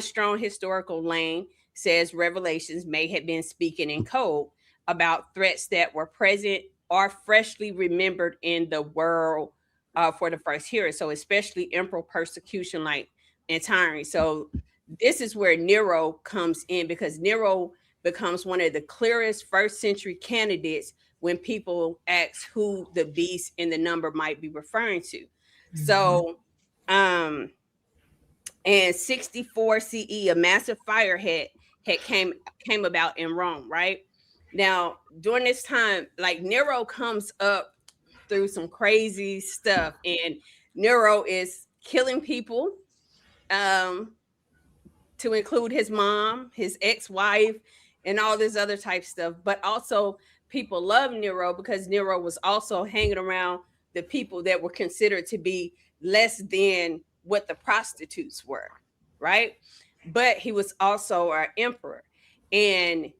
strong historical lane says Revelations may have been speaking in code about threats that were present or freshly remembered in the world for the first hearer. So, especially emperor persecution, like in tyranny. So, this is where Nero comes in because Nero becomes one of the clearest first century candidates when people ask who the beast in the number might be referring to. Mhm. So, and 64 CE, a massive fire had came about in Rome, right? Now, during this time, like Nero comes up through some crazy stuff, and Nero is killing people, um, to include his mom, his ex-wife, and all this other type stuff. But also, people love Nero because Nero was also hanging around the people that were considered to be less than what the prostitutes were, right? But he was also our emperor, and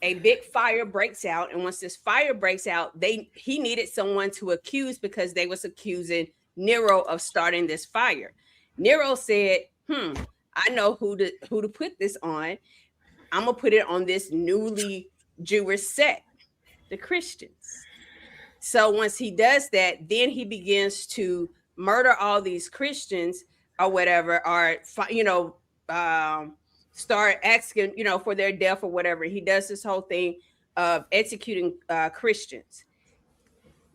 a big fire breaks out. And once this fire breaks out, he needed someone to accuse because they was accusing Nero of starting this fire. Nero said, I know who to put this on. I'm gonna put it on this newly Jewish sect, the Christians. So once he does that, then he begins to murder all these Christians or whatever, or um, start asking, for their death or whatever. He does this whole thing of executing Christians.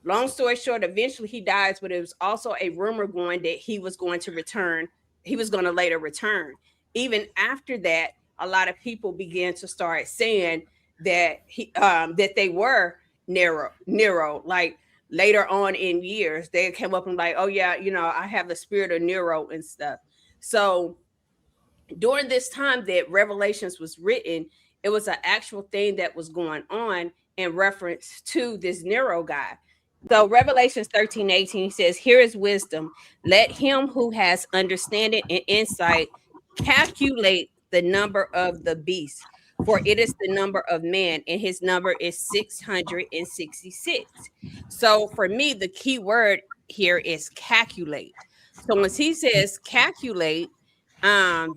Long story short, eventually he dies, but it was also a rumor going that he was going to return. He was going to later return. Even after that, a lot of people began to start saying that that they were Nero. Like later on in years, they came up and like, oh yeah, I have the spirit of Nero and stuff. So during this time that Revelations was written, it was an actual thing that was going on in reference to this Nero guy. So Revelations 13:18 says, here is wisdom. Let him who has understanding and insight calculate the number of the beast, for it is the number of man, and his number is 666. So for me, the key word here is calculate. So when he says calculate,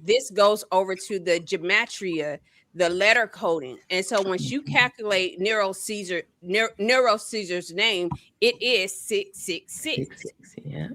this goes over to the gematria, the letter coding. And so once you calculate Nero Caesar's name, it is 666. 666. Yeah.